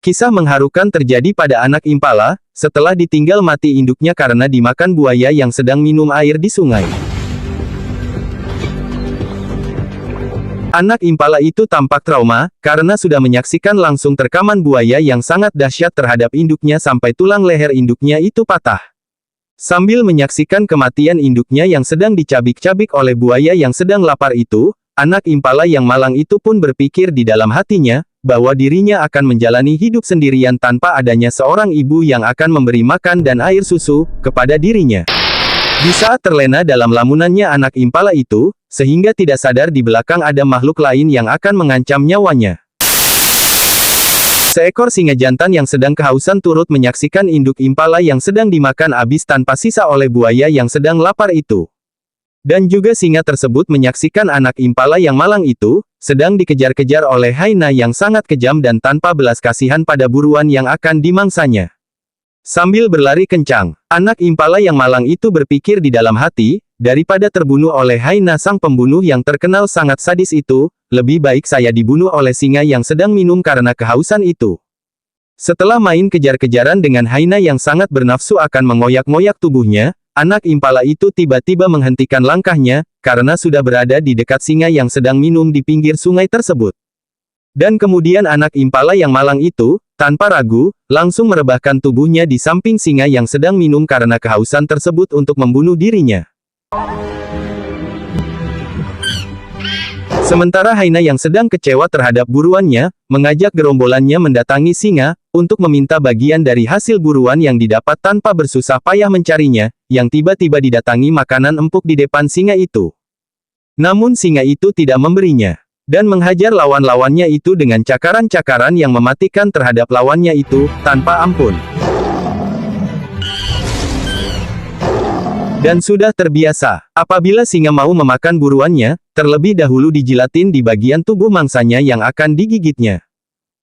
Kisah mengharukan terjadi pada anak impala, setelah ditinggal mati induknya karena dimakan buaya yang sedang minum air di sungai. Anak impala itu tampak trauma, karena sudah menyaksikan langsung terkaman buaya yang sangat dahsyat terhadap induknya sampai tulang leher induknya itu patah. Sambil menyaksikan kematian induknya yang sedang dicabik-cabik oleh buaya yang sedang lapar itu, anak impala yang malang itu pun berpikir di dalam hatinya, bahwa dirinya akan menjalani hidup sendirian tanpa adanya seorang ibu yang akan memberi makan dan air susu kepada dirinya. Di saat terlena dalam lamunannya anak impala itu, sehingga tidak sadar di belakang ada makhluk lain yang akan mengancam nyawanya. Seekor singa jantan yang sedang kehausan turut menyaksikan induk impala yang sedang dimakan habis tanpa sisa oleh buaya yang sedang lapar itu. Dan juga singa tersebut menyaksikan anak impala yang malang itu, sedang dikejar-kejar oleh hyena yang sangat kejam dan tanpa belas kasihan pada buruan yang akan dimangsanya. Sambil berlari kencang, anak impala yang malang itu berpikir di dalam hati, daripada terbunuh oleh hyena sang pembunuh yang terkenal sangat sadis itu, lebih baik saya dibunuh oleh singa yang sedang minum karena kehausan itu. Setelah main kejar-kejaran dengan hyena yang sangat bernafsu akan mengoyak-ngoyak tubuhnya, anak impala itu tiba-tiba menghentikan langkahnya, karena sudah berada di dekat singa yang sedang minum di pinggir sungai tersebut. Dan kemudian anak impala yang malang itu, tanpa ragu, langsung merebahkan tubuhnya di samping singa yang sedang minum karena kehausan tersebut untuk membunuh dirinya. Sementara hyena yang sedang kecewa terhadap buruannya, mengajak gerombolannya mendatangi singa, untuk meminta bagian dari hasil buruan yang didapat tanpa bersusah payah mencarinya, yang tiba-tiba didatangi makanan empuk di depan singa itu. Namun singa itu tidak memberinya, dan menghajar lawan-lawannya itu dengan cakaran-cakaran yang mematikan terhadap lawannya itu, tanpa ampun. Dan sudah terbiasa, apabila singa mau memakan buruannya, terlebih dahulu dijilatin di bagian tubuh mangsanya yang akan digigitnya.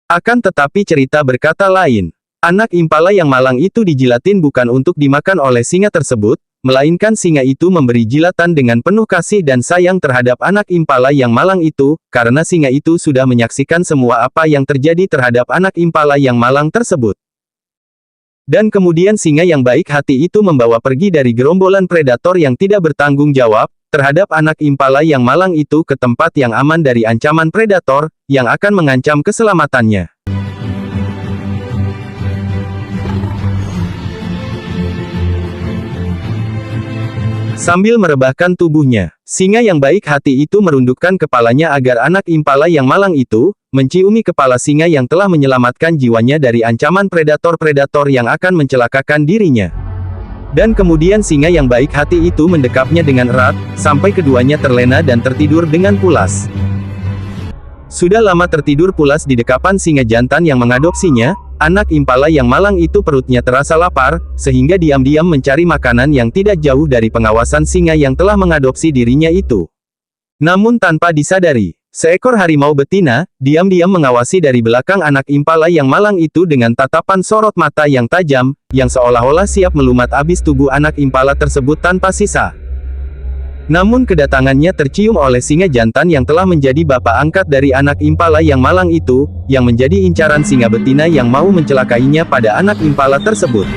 Akan tetapi cerita berkata lain. Anak impala yang malang itu dijilatin bukan untuk dimakan oleh singa tersebut, melainkan singa itu memberi jilatan dengan penuh kasih dan sayang terhadap anak impala yang malang itu, karena singa itu sudah menyaksikan semua apa yang terjadi terhadap anak impala yang malang tersebut. Dan kemudian singa yang baik hati itu membawa pergi dari gerombolan predator yang tidak bertanggung jawab terhadap anak impala yang malang itu ke tempat yang aman dari ancaman predator yang akan mengancam keselamatannya. Sambil merebahkan tubuhnya, singa yang baik hati itu merundukkan kepalanya agar anak impala yang malang itu menciumi kepala singa yang telah menyelamatkan jiwanya dari ancaman predator-predator yang akan mencelakakan dirinya. Dan kemudian singa yang baik hati itu mendekapnya dengan erat, sampai keduanya terlena dan tertidur dengan pulas. Sudah lama tertidur pulas di dekapan singa jantan yang mengadopsinya, anak impala yang malang itu perutnya terasa lapar, sehingga diam-diam mencari makanan yang tidak jauh dari pengawasan singa yang telah mengadopsi dirinya itu. Namun tanpa disadari, seekor harimau betina, diam-diam mengawasi dari belakang anak impala yang malang itu dengan tatapan sorot mata yang tajam, yang seolah-olah siap melumat habis tubuh anak impala tersebut tanpa sisa. Namun kedatangannya tercium oleh singa jantan yang telah menjadi bapak angkat dari anak impala yang malang itu, yang menjadi incaran singa betina yang mau mencelakainya pada anak impala tersebut.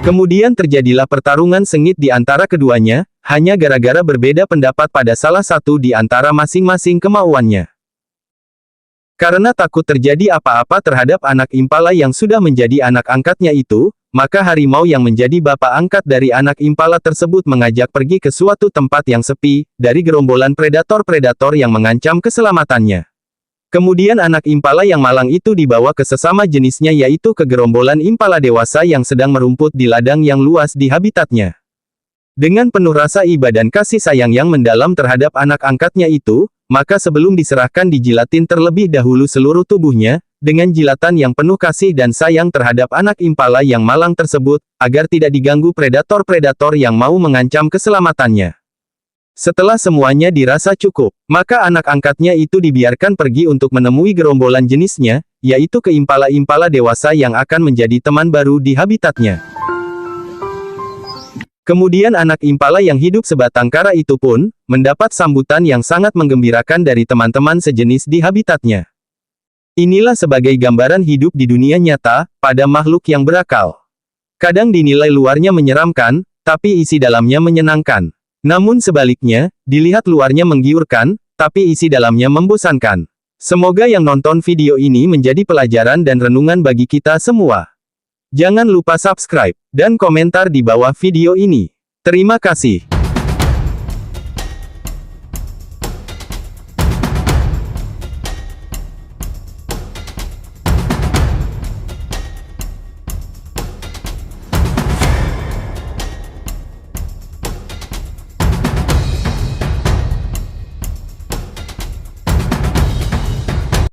Kemudian terjadilah pertarungan sengit di antara keduanya, hanya gara-gara berbeda pendapat pada salah satu di antara masing-masing kemauannya. Karena takut terjadi apa-apa terhadap anak impala yang sudah menjadi anak angkatnya itu, maka harimau yang menjadi bapak angkat dari anak impala tersebut mengajak pergi ke suatu tempat yang sepi, dari gerombolan predator-predator yang mengancam keselamatannya. Kemudian anak impala yang malang itu dibawa ke sesama jenisnya yaitu ke gerombolan impala dewasa yang sedang merumput di ladang yang luas di habitatnya. Dengan penuh rasa iba dan kasih sayang yang mendalam terhadap anak angkatnya itu, maka sebelum diserahkan dijilatin terlebih dahulu seluruh tubuhnya, dengan jilatan yang penuh kasih dan sayang terhadap anak impala yang malang tersebut, agar tidak diganggu predator-predator yang mau mengancam keselamatannya. Setelah semuanya dirasa cukup, maka anak angkatnya itu dibiarkan pergi untuk menemui gerombolan jenisnya, yaitu ke impala-impala dewasa yang akan menjadi teman baru di habitatnya. Kemudian anak impala yang hidup sebatang kara itu pun, mendapat sambutan yang sangat menggembirakan dari teman-teman sejenis di habitatnya. Inilah sebagai gambaran hidup di dunia nyata, pada makhluk yang berakal. Kadang dinilai luarnya menyeramkan, tapi isi dalamnya menyenangkan. Namun sebaliknya, dilihat luarnya menggiurkan, tapi isi dalamnya membosankan. Semoga yang nonton video ini menjadi pelajaran dan renungan bagi kita semua. Jangan lupa subscribe dan komentar di bawah video ini. Terima kasih.